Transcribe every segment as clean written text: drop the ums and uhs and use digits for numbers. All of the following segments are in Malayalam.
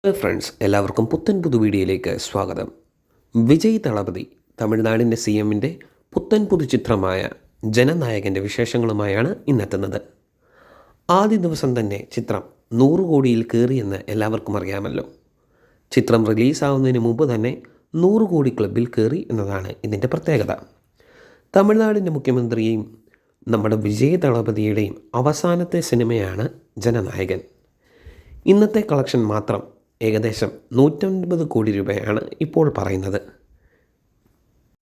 ഫ്രണ്ട്സ്, എല്ലാവർക്കും പുത്തൻ പുതു വീഡിയോയിലേക്ക് സ്വാഗതം. വിജയ് തളപതി തമിഴ്നാടിൻ്റെ CMൻ്റെ പുത്തൻ പുതു ചിത്രമായ ജനനായകൻ്റെ വിശേഷങ്ങളുമായാണ് ഇന്നെത്തുന്നത്. ആദ്യ ദിവസം തന്നെ ചിത്രം 100 കോടിയിൽ കയറിയെന്ന് എല്ലാവർക്കും അറിയാമല്ലോ. ചിത്രം റിലീസാവുന്നതിന് മുമ്പ് തന്നെ 100 കോടി ക്ലബിൽ കയറി എന്നതാണ് ഇതിൻ്റെ പ്രത്യേകത. തമിഴ്നാടിൻ്റെ മുഖ്യമന്ത്രിയെയും നമ്മുടെ വിജയ് തളപതിയുടെയും അവസാനത്തെ സിനിമയാണ് ജനനായകൻ. ഇന്നത്തെ കളക്ഷൻ മാത്രം ഏകദേശം 150 കോടി രൂപയാണ് ഇപ്പോൾ പറയുന്നത്.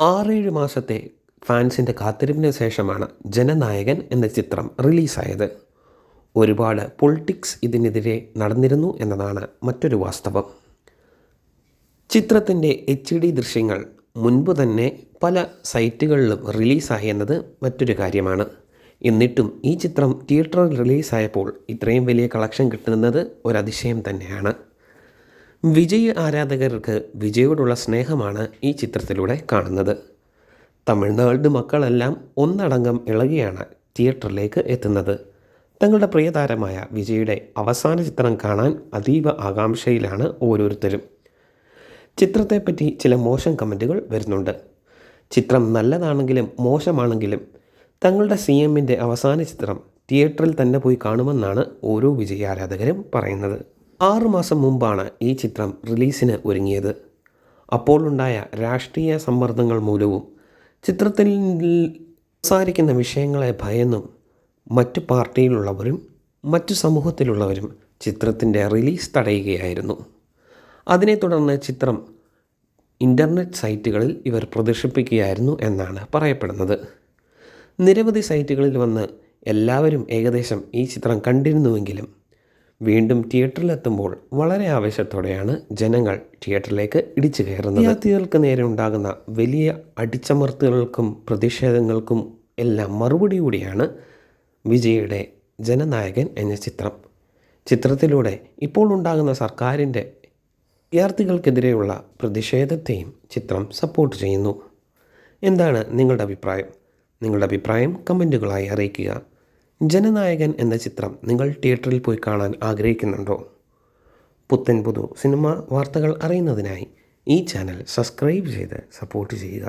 6-7 മാസത്തെ ഫാൻസിൻ്റെ കാത്തിരിപ്പിന് ശേഷമാണ് ജനനായകൻ എന്ന ചിത്രം റിലീസായത്. ഒരുപാട് പൊളിറ്റിക്സ് ഇതിനെതിരെ നടന്നിരുന്നു എന്നതാണ് മറ്റൊരു വാസ്തവം. ചിത്രത്തിൻ്റെ HD ദൃശ്യങ്ങൾ മുൻപ് തന്നെ പല സൈറ്റുകളിലും റിലീസായി എന്നത് മറ്റൊരു കാര്യമാണ്. എന്നിട്ടും ഈ ചിത്രം തിയേറ്ററിൽ റിലീസായപ്പോൾ ഇത്രയും വലിയ കളക്ഷൻ കിട്ടുന്നത് ഒരതിശയം തന്നെയാണ്. വിജയ് ആരാധകർക്ക് വിജയോടുള്ള സ്നേഹമാണ് ഈ ചിത്രത്തിലൂടെ കാണുന്നത്. തമിഴ്നാട് മക്കളെല്ലാം ഒന്നടങ്കം ഇളകിയാണ് തിയേറ്ററിലേക്ക് എത്തുന്നത്. തങ്ങളുടെ പ്രിയതാരമായ വിജയുടെ അവസാന ചിത്രം കാണാൻ അതീവ ആകാംക്ഷയിലാണ് ഓരോരുത്തരും. ചിത്രത്തെപ്പറ്റി ചില മോശം കമൻറ്റുകൾ വരുന്നുണ്ട്. ചിത്രം നല്ലതാണെങ്കിലും മോശമാണെങ്കിലും തങ്ങളുടെ CMൻ്റെ അവസാന ചിത്രം തിയേറ്ററിൽ തന്നെ പോയി കാണുമെന്നാണ് ഓരോ വിജയ് ആരാധകരും പറയുന്നത്. 6 മാസം മുമ്പാണ് ഈ ചിത്രം റിലീസിന് ഒരുങ്ങിയത്. അപ്പോഴുണ്ടായ രാഷ്ട്രീയ സമ്മർദ്ദങ്ങൾ മൂലവും ചിത്രത്തിൽ സംസാരിക്കുന്ന വിഷയങ്ങളെ ഭയന്നും മറ്റു പാർട്ടിയിലുള്ളവരും മറ്റു സമൂഹത്തിലുള്ളവരും ചിത്രത്തിൻ്റെ റിലീസ് തടയുകയായിരുന്നു. അതിനെ തുടർന്ന് ചിത്രം ഇൻ്റർനെറ്റ് സൈറ്റുകളിൽ ഇവർ പ്രദർശിപ്പിക്കുകയായിരുന്നു എന്നാണ് പറയപ്പെടുന്നത്. നിരവധി സൈറ്റുകളിൽ വന്ന് എല്ലാവരും ഏകദേശം ഈ ചിത്രം കണ്ടിരുന്നുവെങ്കിലും വീണ്ടും തിയേറ്ററിലെത്തുമ്പോൾ വളരെ ആവേശത്തോടെയാണ് ജനങ്ങൾ തിയേറ്ററിലേക്ക് ഇടിച്ചു കയറുന്നത്. വിദ്യാർത്ഥികൾക്ക് നേരെ ഉണ്ടാകുന്ന വലിയ അടിച്ചമർത്തലുകൾക്കും പ്രതിഷേധങ്ങൾക്കും എല്ലാം മറുപടി കൂടിയാണ് വിജയുടെ ജനനായകൻ എന്ന ചിത്രം. ചിത്രത്തിലൂടെ ഇപ്പോൾ ഉണ്ടാകുന്ന സർക്കാരിൻ്റെ വിദ്യാർത്ഥികൾക്കെതിരെയുള്ള പ്രതിഷേധത്തെയും ചിത്രം സപ്പോർട്ട് ചെയ്യുന്നു. എന്താണ് നിങ്ങളുടെ അഭിപ്രായം? നിങ്ങളുടെ അഭിപ്രായം കമൻറ്റുകളായി അറിയിക്കുക. ജനനായകൻ എന്ന ചിത്രം നിങ്ങൾ തിയേറ്ററിൽ പോയി കാണാൻ ആഗ്രഹിക്കുന്നുണ്ടോ? പുത്തൻ പുതു സിനിമ വാർത്തകൾ അറിയുന്നതിനായി ഈ ചാനൽ സബ്സ്ക്രൈബ് ചെയ്ത് സപ്പോർട്ട് ചെയ്യുക.